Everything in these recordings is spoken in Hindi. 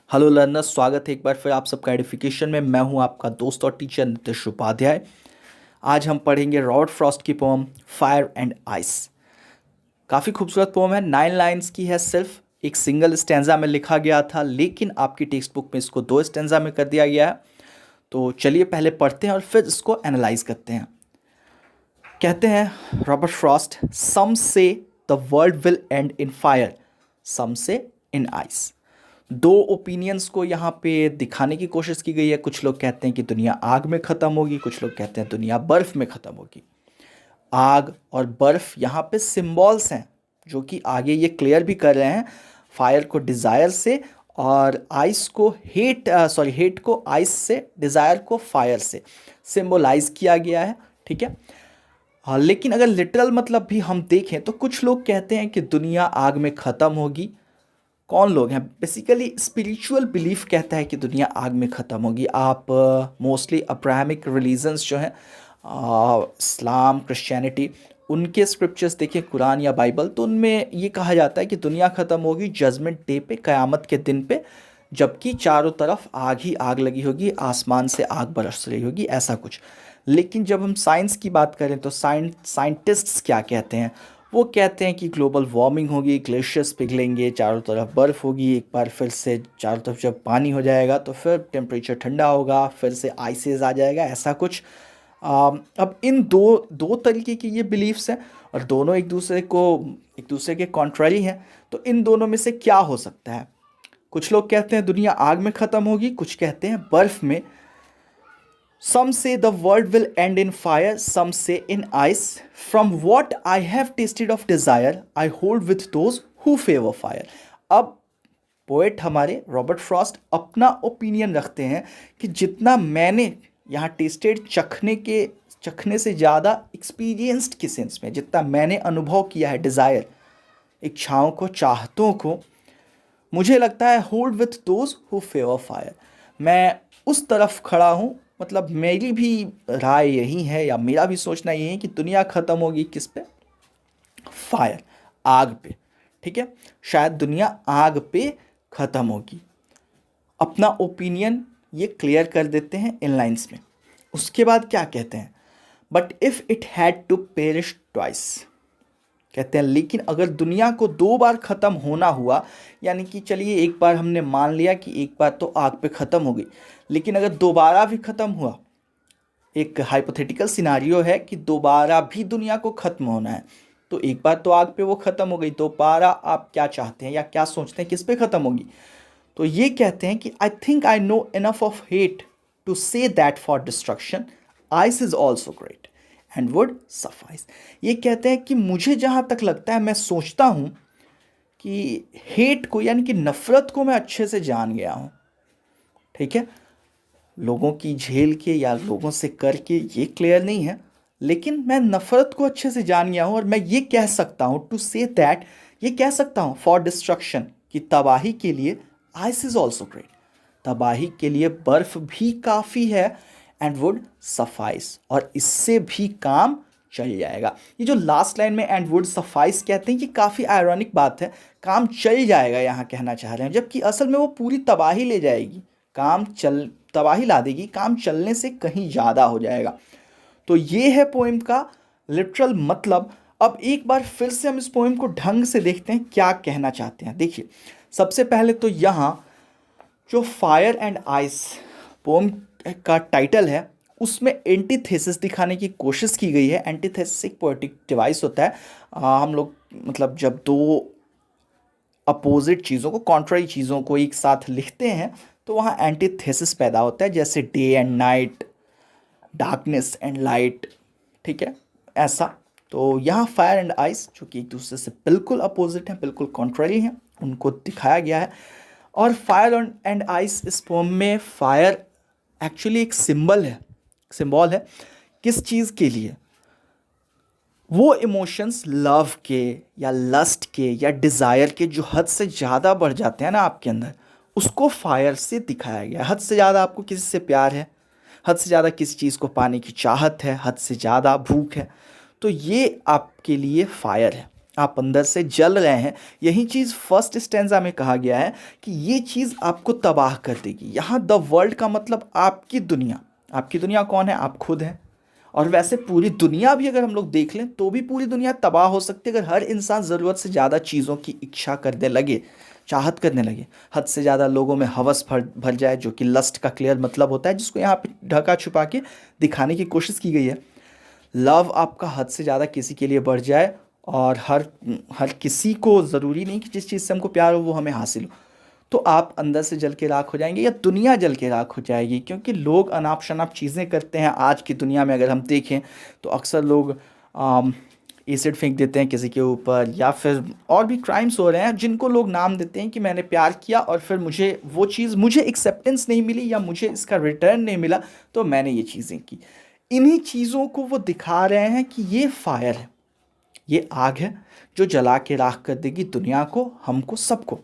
हेलो लर्नर्स, स्वागत है एक बार फिर आप सबका एडिफिकेशन में। मैं हूं आपका दोस्त और टीचर नितिश उपाध्याय। आज हम पढ़ेंगे रॉबर्ट फ्रॉस्ट की पोम फायर एंड आइस। काफ़ी खूबसूरत पोम है, 9 लाइन्स की है, सिर्फ एक सिंगल स्टैंजा में लिखा गया था, लेकिन आपकी टेक्स्ट बुक में इसको 2 स्टैंजा में कर दिया गया है। तो चलिए पहले पढ़ते हैं और फिर इसको एनालाइज करते हैं। कहते हैं Robert Frost, some say the world will end in fire, some say in ice. दो ओपिनियंस को यहाँ पे दिखाने की कोशिश की गई है। कुछ लोग कहते हैं कि दुनिया आग में ख़त्म होगी, कुछ लोग कहते हैं दुनिया बर्फ़ में ख़त्म होगी। आग और बर्फ़ यहाँ पे सिंबल्स हैं जो कि आगे ये क्लियर भी कर रहे हैं, फायर को डिज़ायर से और आइस को हेट को आइस से, डिज़ायर को फायर से सिंबलाइज किया गया है। ठीक है। हाँ, लेकिन अगर लिटरल मतलब भी हम देखें तो कुछ लोग कहते हैं कि दुनिया आग में ख़त्म होगी। कौन लोग हैं? बेसिकली स्पिरिचुअल बिलीफ कहता है कि दुनिया आग में ख़त्म होगी। आप मोस्टली अब्राहमिक रिलीजन्स जो हैं, इस्लाम, क्रिश्चियनिटी, उनके स्क्रिप्चर्स देखें, कुरान या बाइबल, तो उनमें ये कहा जाता है कि दुनिया ख़त्म होगी जजमेंट डे पे, क़यामत के दिन पे, जबकि चारों तरफ आग ही आग लगी होगी, आसमान से आग बरस रही होगी, ऐसा कुछ। लेकिन जब हम साइंस की बात करें तो साइंटिस्ट्स क्या कहते हैं? वो कहते हैं कि ग्लोबल वार्मिंग होगी, ग्लेशियर्स पिघलेंगे, चारों तरफ बर्फ़ होगी, एक बार फिर से चारों तरफ जब पानी हो जाएगा तो फिर टेम्परेचर ठंडा होगा, फिर से आइसेज आ जाएगा, ऐसा कुछ। अब इन दो दो तरीके की ये बिलीफ्स हैं और दोनों एक दूसरे के कॉन्ट्ररी हैं। तो इन दोनों में से क्या हो सकता है? कुछ लोग कहते हैं दुनिया आग में ख़त्म होगी, कुछ कहते हैं बर्फ़ में। Some say the world will end in fire, some say in ice. From what I have tasted of desire, I hold with those who favor fire. अब पोएट हमारे रॉबर्ट फ्रॉस्ट अपना ओपिनियन रखते हैं कि जितना मैंने यहाँ टेस्टेड, चखने से ज़्यादा एक्सपीरियंस्ड के सेंस में, जितना मैंने अनुभव किया है डिज़ायर, इच्छाओं को, चाहतों को, मुझे लगता है hold with those who favour fire. मैं उस तरफ खड़ा हूँ, मतलब मेरी भी राय यही है या मेरा भी सोचना यही है कि दुनिया ख़त्म होगी किस पे? फायर, आग पे। ठीक है, शायद दुनिया आग पे ख़त्म होगी। अपना ओपिनियन ये क्लियर कर देते हैं इन लाइन्स में। उसके बाद क्या कहते हैं? But if it had to perish twice, कहते हैं लेकिन अगर दुनिया को 2 बार ख़त्म होना हुआ, यानी कि चलिए एक बार हमने मान लिया कि एक बार तो आग पे ख़त्म हो गई, लेकिन अगर दोबारा भी ख़त्म हुआ, एक हाइपोथेटिकल सिनारियो है कि दोबारा भी दुनिया को ख़त्म होना है, तो एक बार तो आग पे वो ख़त्म हो गई, दोबारा आप क्या चाहते हैं या क्या सोचते हैं किस पे ख़त्म होगी? तो ये कहते हैं कि I think I know enough of hate to say that for destruction ice is also great and would suffice. ये कहते हैं कि मुझे जहाँ तक लगता है, मैं सोचता हूँ कि हेट को, यानी कि नफ़रत को मैं अच्छे से जान गया हूँ। ठीक है, लोगों की झेल के या लोगों से करके ये क्लियर नहीं है, लेकिन मैं नफ़रत को अच्छे से जान गया हूँ और मैं ये कह सकता हूँ टू से दैट, ये कह सकता हूँ फॉर डिस्ट्रक्शन, कि तबाही के लिए आइस इज़ ऑल्सो ग्रेट, तबाही के लिए बर्फ़ भी काफ़ी है, एंड वुड सफाइस, और इससे भी काम चल जाएगा। ये जो लास्ट लाइन में एंड वुड सफाइस कहते हैं, ये काफ़ी आयरॉनिक बात है। काम चल जाएगा यहाँ कहना चाह रहे हैं, जबकि असल में वो पूरी तबाही ले जाएगी, तबाही ला देगी, काम चलने से कहीं ज़्यादा हो जाएगा। तो ये है पोएम का लिटरल मतलब। अब एक बार फिर से हम इस पोएम को ढंग से देखते हैं क्या कहना चाहते हैं। देखिए, सबसे पहले तो यहाँ जो फायर एंड आइस पोएम का टाइटल है, उसमें एंटीथेसिस दिखाने की कोशिश की गई है। एंटीथेसिस एक पोएटिक डिवाइस होता है। हम लोग मतलब जब दो अपोजिट चीज़ों को, कॉन्ट्ररी चीज़ों को एक साथ लिखते हैं तो वहाँ एंटीथेसिस पैदा होता है, जैसे day and night, darkness and light. ठीक है, ऐसा। तो यहाँ फायर एंड आइस, जो कि एक दूसरे से बिल्कुल अपोजिट हैं, बिल्कुल कॉन्ट्ररी हैं, उनको दिखाया गया है। और फायर एंड आइस, इस पोम में फायर एक्चुअली एक सिंबल है। किस चीज़ के लिए? वो इमोशंस लव के या लस्ट के या डिज़ायर के जो हद से ज़्यादा बढ़ जाते हैं ना आपके अंदर, उसको फायर से दिखाया गया। हद से ज़्यादा आपको किसी से प्यार है, हद से ज़्यादा किसी चीज़ को पाने की चाहत है, हद से ज़्यादा भूख है, तो ये आपके लिए फायर है। आप अंदर से जल रहे हैं, यही चीज़ फर्स्ट स्टैंजा में कहा गया है कि ये चीज़ आपको तबाह कर देगी। यहाँ द वर्ल्ड का मतलब आपकी दुनिया। आपकी दुनिया कौन है? आप खुद हैं। और वैसे पूरी दुनिया भी अगर हम लोग देख लें तो भी पूरी दुनिया तबाह हो सकती है अगर हर इंसान ज़रूरत से ज़्यादा चीज़ों की इच्छा करने लगे, चाहत करने लगे। हद से ज़्यादा लोगों में हवस भर भर जाए, जो कि लस्ट का क्लियर मतलब होता है, जिसको यहाँ पे ढका छुपा के दिखाने की कोशिश की गई है। लव आपका हद से ज़्यादा किसी के लिए बढ़ जाए, और हर हर किसी को ज़रूरी नहीं कि जिस चीज़ से हमको प्यार हो वो हमें हासिल हो, तो आप अंदर से जल के राख हो जाएंगे या दुनिया जल के राख हो जाएगी। क्योंकि लोग अनाप शनाप चीज़ें करते हैं आज की दुनिया में। अगर हम देखें तो अक्सर लोग एसिड फेंक देते हैं किसी के ऊपर, या फिर और भी क्राइम्स हो रहे हैं जिनको लोग नाम देते हैं कि मैंने प्यार किया और फिर मुझे वो चीज़, मुझे एक्सेप्टेंस नहीं मिली या मुझे इसका रिटर्न नहीं मिला, तो मैंने ये चीज़ें की। इन्हीं चीज़ों को वो दिखा रहे हैं कि ये फायर है, ये आग है जो जला के राख कर देगी दुनिया को, हमको, सबको।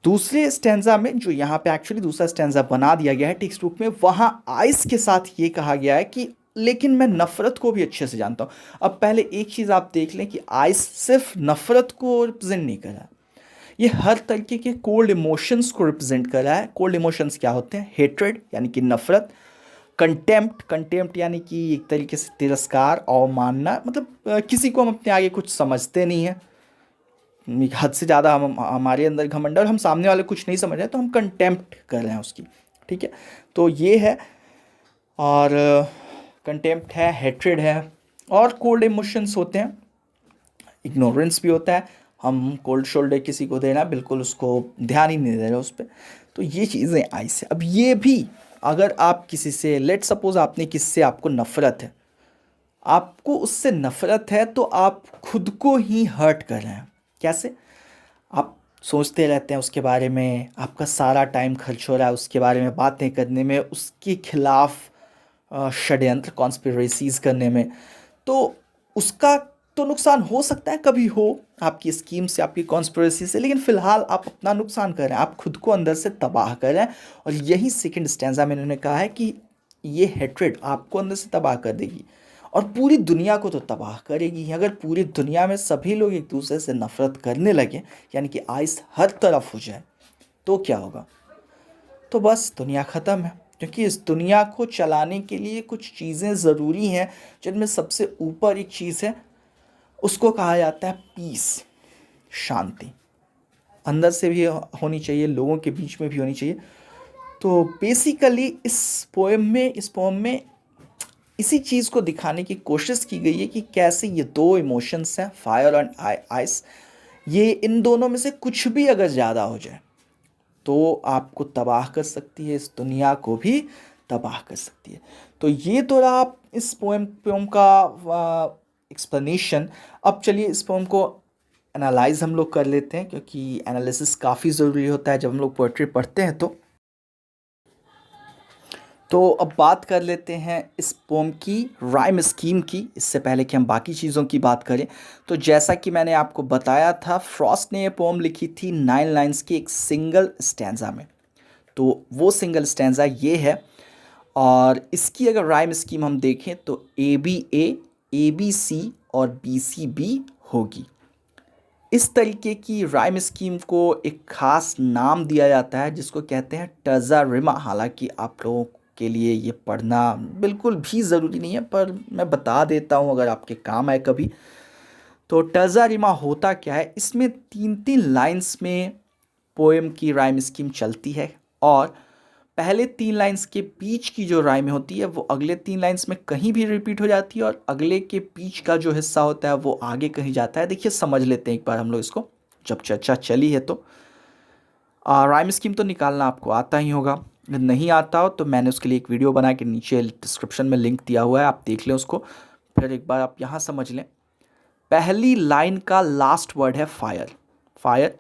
दूसरे स्टैंजा में, जो यहाँ पे एक्चुअली दूसरा स्टैंजा बना दिया गया है टेक्स्ट बुक में, वहाँ आइस के साथ ये कहा गया है कि लेकिन मैं नफ़रत को भी अच्छे से जानता हूँ। अब पहले एक चीज़ आप देख लें कि आइस सिर्फ नफ़रत को रिप्रेजेंट नहीं कर रहा है, ये हर तरीके के कोल्ड इमोशंस को रिप्रेजेंट कर रहा है। कोल्ड इमोशंस क्या होते हैं? हेट्रेड यानी कि नफ़रत, कंटेम्प्ट यानी कि एक तरीके से तिरस्कार, अवमानना, मतलब किसी को हम अपने आगे कुछ समझते नहीं है, हद से ज़्यादा हम हमारे अंदर घमंड, और हम सामने वाले कुछ नहीं समझ रहे तो हम कंटेम्प्ट कर रहे हैं उसकी। ठीक है, तो ये है, और कंटेम्प्ट है, हेट्रेड है, और कोल्ड इमोशंस होते हैं, इग्नोरेंस भी होता है, हम कोल्ड शोल्डर किसी को देना, बिल्कुल उसको ध्यान ही नहीं दे रहे उस पर। तो ये चीज़ें आई से। अब ये भी, अगर आप किसी से, लेट सपोज आपने किससे, आपको नफ़रत है, आपको उससे नफ़रत है, तो आप खुद को ही हर्ट कर रहे हैं। कैसे? आप सोचते रहते हैं उसके बारे में, आपका सारा टाइम खर्च हो रहा है उसके बारे में बातें करने में, उसके खिलाफ षड्यंत्र, कॉन्स्पिरेसीज करने में, तो उसका तो नुकसान हो सकता है, कभी हो, आपकी स्कीम से, आपकी कॉन्स्पिरेसी से, लेकिन फ़िलहाल आप अपना नुकसान कर रहे हैं, आप खुद को अंदर से तबाह कर रहे हैं। और यही सेकंड स्टैंजा में इन्होंने कहा है कि ये हेट्रेड आपको अंदर से तबाह कर देगी और पूरी दुनिया को तो तबाह करेगी। अगर पूरी दुनिया में सभी लोग एक दूसरे से नफ़रत करने लगे, यानी कि आइस हर तरफ हो जाए, तो क्या होगा? तो बस दुनिया ख़त्म है। क्योंकि इस दुनिया को चलाने के लिए कुछ चीज़ें ज़रूरी हैं, जिनमें सबसे ऊपर एक चीज़ है, उसको कहा जाता है पीस, शांति। अंदर से भी होनी चाहिए, लोगों के बीच में भी होनी चाहिए। तो बेसिकली इस पोएम में इसी चीज़ को दिखाने की कोशिश की गई है कि कैसे ये दो इमोशंस हैं, फायर एंड आइस, ये इन दोनों में से कुछ भी अगर ज़्यादा हो जाए तो आपको तबाह कर सकती है, इस दुनिया को भी तबाह कर सकती है। तो ये तो रहा इस पोएम का एक्सप्लेनेशन। अब चलिए इस पोएम को एनालाइज हम लोग कर लेते हैं, क्योंकि एनालिसिस काफ़ी ज़रूरी होता है जब हम लोग पोएट्री पढ़ते हैं। तो अब बात कर लेते हैं इस पोम की राइम स्कीम की। इससे पहले कि हम बाकी चीज़ों की बात करें, तो जैसा कि मैंने आपको बताया था, फ्रॉस्ट ने ये पोम लिखी थी 9 लाइन्स की एक सिंगल स्टैंजा में। तो वो सिंगल स्टैंजा ये है, और इसकी अगर राइम स्कीम हम देखें तो ए बी सी और बी सी बी होगी। इस तरीके की राइम स्कीम को एक ख़ास नाम दिया जाता है जिसको कहते हैं टर्जा रिमा। हालांकि आप लोगों के लिए ये पढ़ना बिल्कुल भी ज़रूरी नहीं है, पर मैं बता देता हूँ अगर आपके काम आए कभी। तो टर्जा रिमा होता क्या है? इसमें 3-3 लाइंस में पोएम की राइम स्कीम चलती है, और पहले 3 लाइंस के बीच की जो राइम होती है वो अगले 3 लाइंस में कहीं भी रिपीट हो जाती है, और अगले के बीच का जो हिस्सा होता है वो आगे कहीं जाता है। देखिए समझ लेते हैं एक बार हम लोग इसको, जब चर्चा चली है तो। राइम स्कीम तो निकालना आपको आता ही होगा, अगर नहीं आता हो तो मैंने उसके लिए एक वीडियो बना के नीचे डिस्क्रिप्शन में लिंक दिया हुआ है, आप देख लें उसको। फिर एक बार आप यहाँ समझ लें। पहली लाइन का लास्ट वर्ड है फायर। फायर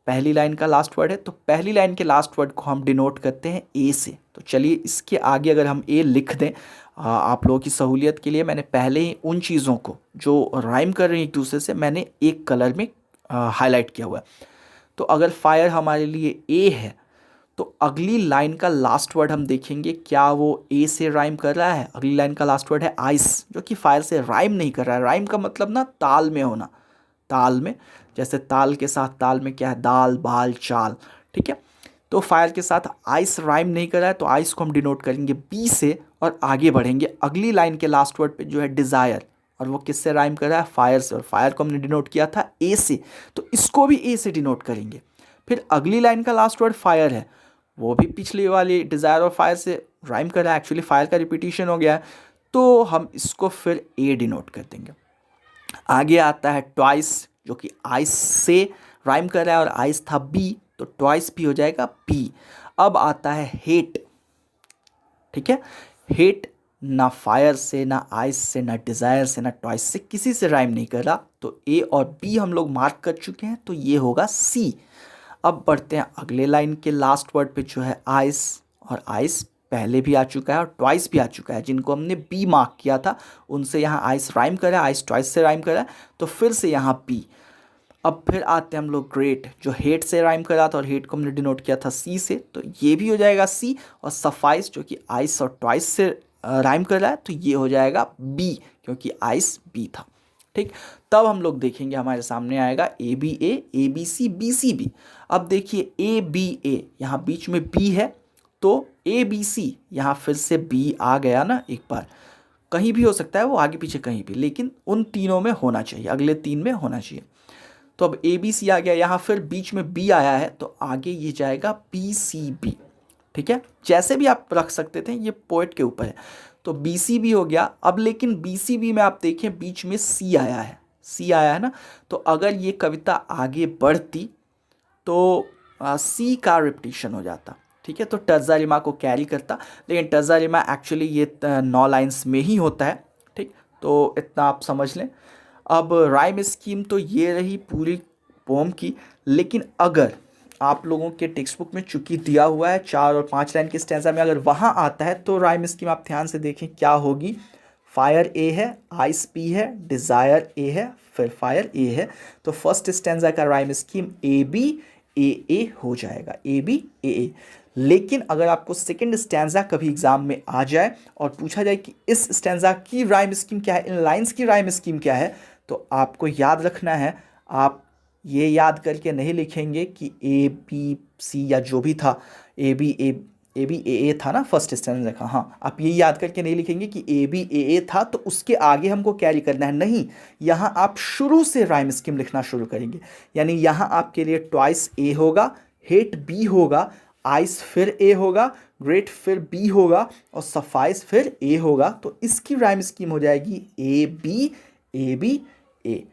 पहली लाइन का लास्ट वर्ड है, तो पहली लाइन के लास्ट वर्ड को हम डिनोट करते हैं ए से। तो चलिए इसके आगे अगर हम ए लिख दें, आप लोगों की सहूलियत के लिए मैंने पहले ही उन चीज़ों को जो राइम कर रही हैं एक दूसरे से, मैंने एक कलर में हाईलाइट किया हुआ है। तो अगर फायर हमारे लिए ए है, तो अगली लाइन का लास्ट वर्ड हम देखेंगे क्या वो ए से राइम कर रहा है। अगली लाइन का लास्ट वर्ड है आइस, जो कि फायर से राइम नहीं कर रहा है। राइम का मतलब ना ताल में होना, ताल में, जैसे ताल के साथ ताल में क्या है, दाल बाल चाल, ठीक है। तो फायर के साथ आइस राइम नहीं कर रहा है, तो आइस को हम डिनोट करेंगे बी से और आगे बढ़ेंगे अगली लाइन के लास्ट वर्ड पे जो है डिज़ायर, और वो किससे राइम कर रहा है, फायर से, और फायर को हमने डिनोट किया था ए से, तो इसको भी ए से डिनोट करेंगे। फिर अगली लाइन का लास्ट वर्ड फायर है, वो भी पिछली वाली डिज़ायर और फायर से राइम कर रहा है, एक्चुअली फायर का रिपीटिशन हो गया है, तो हम इसको फिर ए डिनोट कर देंगे। आगे आता है ट्वाइस, जो कि आइस से राइम कर रहा है और आइस था बी, तो ट्वाइस भी हो जाएगा बी। अब आता है हेट, ठीक है। हेट ना फायर से, ना आइस से, ना डिज़ायर से, ना ट्वाइस से, किसी से राइम नहीं कर रहा, तो ए और बी हम लोग मार्क कर चुके हैं, तो ये होगा सी। अब बढ़ते हैं अगले लाइन के लास्ट वर्ड पे जो है आइस, और आइस पहले भी आ चुका है और ट्वाइस भी आ चुका है, जिनको हमने बी मार्क किया था उनसे यहाँ आइस राइम करा है, आइस ट्वाइस से राइम करा है, तो फिर से यहाँ बी। अब फिर आते हैं हम लोग ग्रेट, जो हेट से राइम करा था और हेट को हमने डिनोट किया था सी से, तो ये भी हो जाएगा सी। और सफाइस, जो कि आइस और ट्वाइस से राइम कर रहा है, तो ये हो जाएगा बी, क्योंकि आइस बी था, ठीक। तब हम लोग देखेंगे हमारे सामने आएगा ए बी सी बी। अब देखिए ए बी ए, यहाँ बीच में बी है, तो ए बी सी यहाँ फिर से बी आ गया ना, एक बार कहीं भी हो सकता है वो, आगे पीछे कहीं भी, लेकिन उन तीनों में होना चाहिए, अगले तीन में होना चाहिए। तो अब ए बी सी आ गया, यहाँ फिर बीच में बी आया है, तो आगे ये जाएगा पी सी बी, ठीक है। जैसे भी आप रख सकते थे, ये पोएट के ऊपर है, तो बी सी बी हो गया। अब लेकिन बी सी बी में आप देखें बीच में सी आया है, सी आया है ना, तो अगर ये कविता आगे बढ़ती तो सी का रिपीटिशन हो जाता, ठीक है, तो टज़ा रिमा को कैरी करता, लेकिन टज़ा रिमा एक्चुअली ये 9 लाइन्स में ही होता है, ठीक, तो इतना आप समझ लें। अब राइम स्कीम तो ये रही पूरी पोम की, लेकिन अगर आप लोगों के टेक्स्ट बुक में चूंकि दिया हुआ है 4 और 5 लाइन के स्टैंजा में, अगर वहाँ आता है तो राइम स्कीम आप ध्यान से देखें क्या होगी। फायर ए है, आइस बी है, डिज़ायर ए है, फिर फायर ए है, तो फर्स्ट स्टैंजा का राइम स्कीम ए बी ए हो जाएगा, ए बी ए। लेकिन अगर आपको सेकंड स्टैंजा कभी एग्जाम में आ जाए और पूछा जाए कि इस स्टैंजा की राइम स्कीम क्या है, इन लाइंस की राइम स्कीम क्या है, तो आपको याद रखना है, आप ये याद करके नहीं लिखेंगे कि ए बी सी या जो भी था, ए बी ए था ना फर्स्ट स्टैंजा का, हाँ, आप ये याद करके नहीं लिखेंगे कि ए बी ए था तो उसके आगे हमको कैरी करना है, नहीं, यहाँ आप शुरू से राइम स्कीम लिखना शुरू करेंगे। यानी यहाँ आपके लिए ट्वाइस ए होगा, हेट बी होगा, आइस फिर ए होगा, ग्रेट फिर बी होगा, और सफाइस फिर ए होगा, तो इसकी राइम स्कीम हो जाएगी ए बी ए।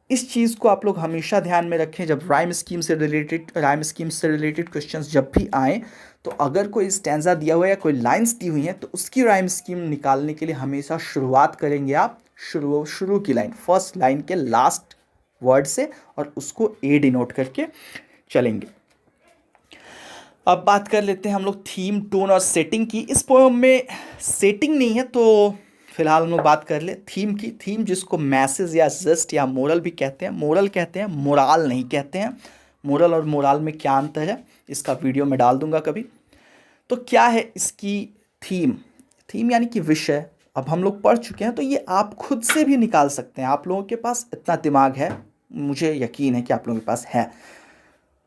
इस चीज़ को आप लोग हमेशा ध्यान में रखें, जब राइम स्कीम से रिलेटेड क्वेश्चंस जब भी आएँ, तो अगर कोई स्टैंजा दिया हुआ है या कोई लाइंस दी हुई हैं, तो उसकी राइम स्कीम निकालने के लिए हमेशा शुरुआत करेंगे आप शुरू की लाइन, फर्स्ट लाइन के लास्ट वर्ड से, और उसको ए डिनोट करके चलेंगे। अब बात कर लेते हैं हम लोग थीम, टोन और सेटिंग की। इस पोएम में सेटिंग नहीं है, तो फिलहाल हम लोग बात कर ले थीम की। थीम जिसको मैसेज या जस्ट या मोरल भी कहते हैं, मोरल कहते हैं, मोराल नहीं कहते हैं। मोरल और मोराल में क्या अंतर है, इसका वीडियो मैं डाल दूंगा कभी। तो क्या है इसकी थीम, थीम यानी कि विषय। अब हम लोग पढ़ चुके हैं, तो ये आप खुद से भी निकाल सकते हैं, आप लोगों के पास इतना दिमाग है, मुझे यकीन है कि आप लोगों के पास है।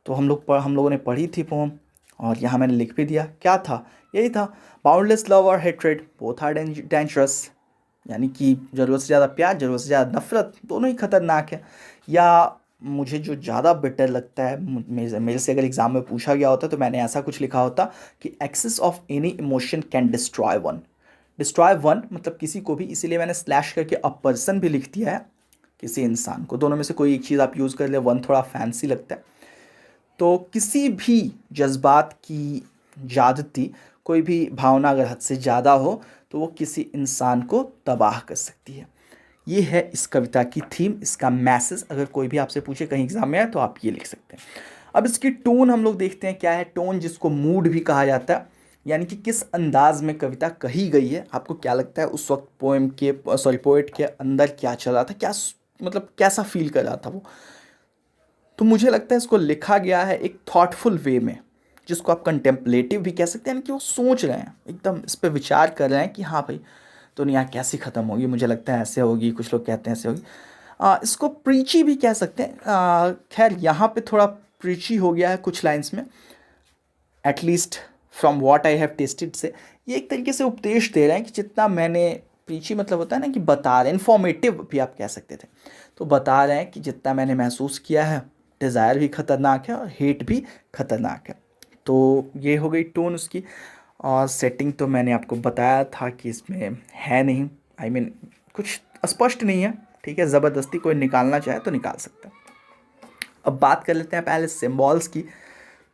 तो हम लोगों ने पढ़ी थी पोम, और यहाँ मैंने लिख भी दिया। क्या था, यही था, बाउंडलेस लव और हेट्रेड बोथ आर डेंजरस, यानी कि ज़रूरत से ज़्यादा प्यार, ज़रूरत से ज़्यादा नफरत, दोनों ही खतरनाक है। या मुझे जो ज़्यादा बेटर लगता है, मेरे से अगर एग्ज़ाम में पूछा गया होता तो मैंने ऐसा कुछ लिखा होता कि excess of any emotion can destroy one मतलब किसी को भी, इसीलिए मैंने स्लैश करके अ पर्सन भी लिख दिया है, किसी इंसान को। दोनों में से कोई एक चीज़ आप यूज़ कर ले, वन थोड़ा फैंसी लगता है। तो किसी भी जज्बात की ज़्यादती, कोई भी भावना अगर हद से ज़्यादा हो, तो वो किसी इंसान को तबाह कर सकती है। ये है इस कविता की थीम, इसका मैसेज। अगर कोई भी आपसे पूछे कहीं एग्जाम में आए तो आप ये लिख सकते हैं। अब इसकी टोन हम लोग देखते हैं क्या है। टोन जिसको मूड भी कहा जाता है, यानी कि किस अंदाज में कविता कही गई है। आपको क्या लगता है उस वक्त पोएट के अंदर क्या चल रहा था, क्या मतलब कैसा फील कर रहा था वो। तो मुझे लगता है इसको लिखा गया है एक थॉटफुल वे में, जिसको आप कंटेम्पलेटिव भी कह सकते हैं, कि वो सोच रहे हैं, एकदम इस पर विचार कर रहे हैं कि हाँ भाई दुनिया कैसी ख़त्म होगी, मुझे लगता है ऐसे होगी, कुछ लोग कहते हैं ऐसे होगी। इसको प्रीची भी कह सकते हैं। खैर यहाँ पे थोड़ा प्रीची हो गया है कुछ लाइंस में, at least from what I have tested से। ये एक तरीके से उपदेश दे रहे हैं कि जितना मैंने, प्रीची मतलब होता है ना कि बता रहे, इन्फॉर्मेटिव भी आप कह सकते थे, तो बता रहे हैं कि जितना मैंने महसूस किया है, डिज़ायर भी ख़तरनाक है और हेट भी ख़तरनाक है। तो ये हो गई टोन उसकी। और सेटिंग तो मैंने आपको बताया था कि इसमें है नहीं, आई मीन कुछ स्पष्ट नहीं है, ठीक है। ज़बरदस्ती कोई निकालना चाहे तो निकाल सकता है। अब बात कर लेते हैं पहले सिम्बॉल्स की।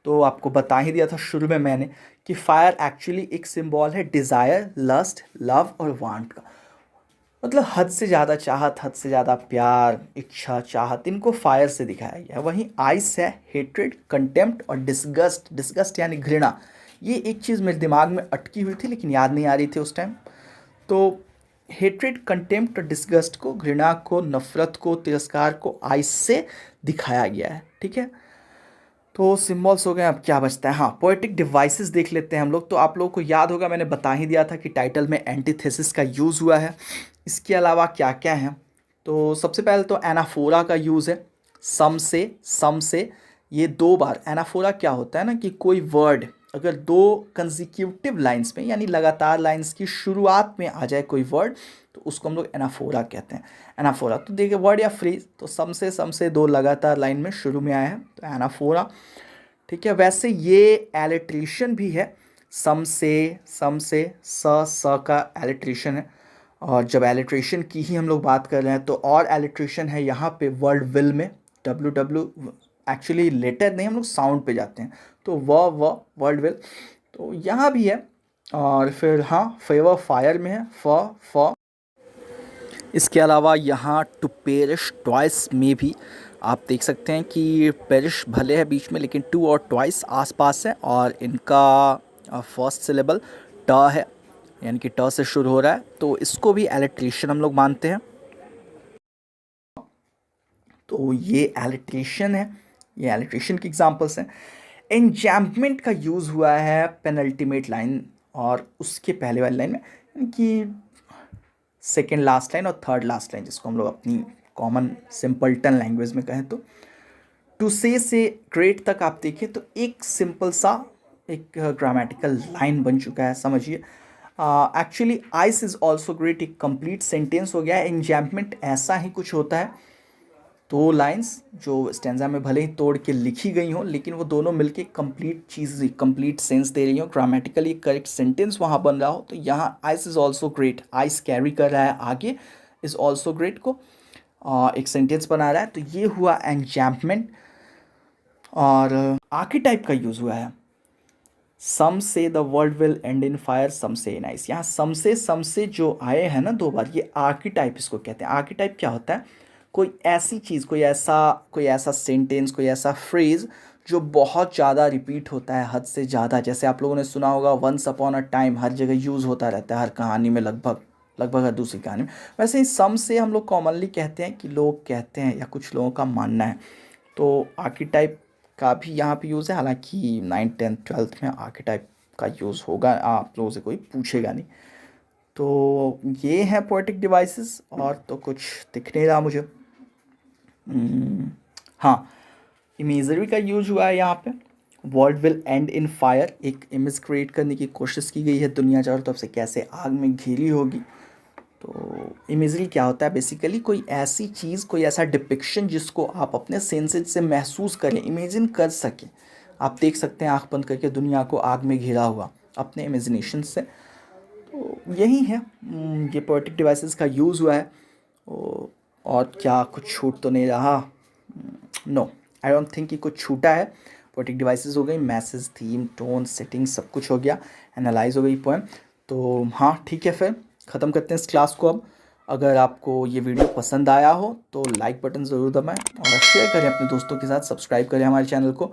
तो आपको बता ही दिया था शुरू में मैंने कि फायर एक्चुअली एक सिंबल है डिज़ायर, लस्ट, लव और वांट का। मतलब हद से ज़्यादा चाहत, हद से ज़्यादा प्यार, इच्छा, चाहत, इनको फायर से दिखाया गया है। वहीं आइस है हेट्रेड, कंटेम्प्ट और डिस्गस्ट। डिस्गस्ट यानी घृणा। ये एक चीज़ मेरे दिमाग में अटकी हुई थी लेकिन याद नहीं आ रही थी उस टाइम। तो हेट्रेड, कंटेम्प्ट और डिस्गस्ट को, घृणा को, नफरत को, तिरस्कार को आइस से दिखाया गया है, ठीक है। तो सिम्बॉल्स हो गए, अब क्या बचता है? हाँ, पोएटिक डिवाइसेस देख लेते हैं हम लोग। तो आप लोगों को याद होगा मैंने बता ही दिया था कि टाइटल में एंटीथेसिस का यूज़ हुआ है। इसके अलावा क्या क्या है? तो सबसे पहले तो एनाफोरा का यूज़ है, सम से। ये 2 बार। एनाफोरा क्या होता है ना कि कोई वर्ड अगर 2 कंजिक्यूटिव लाइंस में, यानी लगातार लाइंस की शुरुआत में आ जाए कोई वर्ड, तो उसको हम लोग एनाफोरा कहते हैं। एनाफोरा तो देखिए वर्ड या फ्रेज, तो सम से 2 लगातार लाइन में शुरू में आया है तो एनाफोरा, ठीक है। वैसे ये एलिट्रेशन भी है, सम से स का एलिट्रेशन है। और जब एलिट्रेशन की ही हम लोग बात कर रहे हैं तो और एलिट्रेशन है यहाँ पे वर्ड विल में, डब्ल्यू एक्चुअली लेटर नहीं, हम लोग साउंड पे जाते हैं, तो व वर्ड विल, तो यहाँ भी है। और फिर हाँ, फेवर फायर में है, फ। इसके अलावा यहाँ टू पेरिश ट्वाइस में भी आप देख सकते हैं कि पेरिश भले है बीच में लेकिन टू और ट्वाइस आसपास है, और इनका फर्स्ट सिलेबल ट है, यानी कि ट से शुरू हो रहा है, तो इसको भी एलिट्रेशन हम लोग मानते हैं। तो ये एलिट्रेशन है, ये एलिट्रेशन की एग्जांपल्स हैं। एंजैम्पमेंट का यूज़ हुआ है पेनल्टीमेट लाइन और उसके पहले वाली लाइन में, यानी कि सेकेंड लास्ट लाइन और थर्ड लास्ट लाइन, जिसको हम लोग अपनी कॉमन सिंपलटन लैंग्वेज में कहें तो। टू से ग्रेट तक आप देखें तो एक सिंपल सा एक ग्रामेटिकल लाइन बन चुका है, समझिए। Actually ice is also great एक कंप्लीट सेंटेंस हो गया है। एंजैम्पमेंट ऐसा ही कुछ होता है, 2 लाइंस जो स्टैंजा में भले ही तोड़ के लिखी गई हों, लेकिन वो दोनों मिलके complete cheese, complete sense they रही हो, ग्रामेटिकली करेक्ट सेंटेंस वहाँ बन रहा हो। तो यहाँ ice is also great, ice carry कर रहा है आगे इज़ ऑल्सो ग्रेट को, एक सेंटेंस बना रहा है, तो ये हुआ एंजैम्पमेंट। और आर्कीटाइप का यूज़ हुआ है, some say the world will end in fire, some say in ice. यहाँ सम से जो आए हैं ना 2 बार, ये आर्कीटाइप इसको कहते हैं। आर्कीटाइप क्या होता है? कोई ऐसी चीज़, कोई ऐसा सेंटेंस, कोई ऐसा फ्रेज़ जो बहुत ज़्यादा रिपीट होता है, हद से ज़्यादा। जैसे आप लोगों ने सुना होगा वंस अपॉन अ टाइम, हर जगह यूज़ होता रहता है, हर कहानी में, लगभग हर दूसरी कहानी में। वैसे ही सम से हम लोग कॉमनली कहते हैं कि लोग कहते हैं या कुछ लोगों का मानना है। तो आर्कीटाइप का भी यहाँ पे यूज़ है, हालांकि 9th 10th 12th में आर्कीटाइप का यूज़ होगा, आप लोगों से कोई पूछेगा नहीं। तो ये हैं पोएटिक डिवाइसेस, और तो कुछ दिख नहीं रहा मुझे। हाँ, इमेजरी का यूज हुआ है यहाँ पे। World will end in fire, एक इमेज क्रिएट करने की कोशिश की गई है, दुनिया चारों तरफ से कैसे आग में घिरी होगी। तो इमेजरी क्या होता है? बेसिकली कोई ऐसी चीज़, कोई ऐसा डिपिक्शन जिसको आप अपने सेंसेस से महसूस करें, इमेजिन कर सकें। आप देख सकते हैं आँख बंद करके दुनिया को आग में घिरा हुआ अपने इमेजिनेशन से। तो यही है, ये पोएटिक डिवाइसेस का यूज़ हुआ है। और क्या कुछ छूट तो नहीं रहा? नो, आई डोंट थिंक कि कुछ छूटा है। पोएटिक डिवाइसेस हो गई, मैसेज, थीम, टोन, सेटिंग, सब कुछ हो गया, एनालाइज हो गई पोएम। तो हाँ ठीक है, फिर ख़त्म करते हैं इस क्लास को अब। अगर आपको ये वीडियो पसंद आया हो तो लाइक बटन ज़रूर दबाएं और शेयर करें अपने दोस्तों के साथ, सब्सक्राइब करें हमारे चैनल को।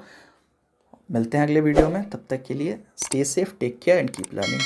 मिलते हैं अगले वीडियो में, तब तक के लिए stay safe, take care and keep learning.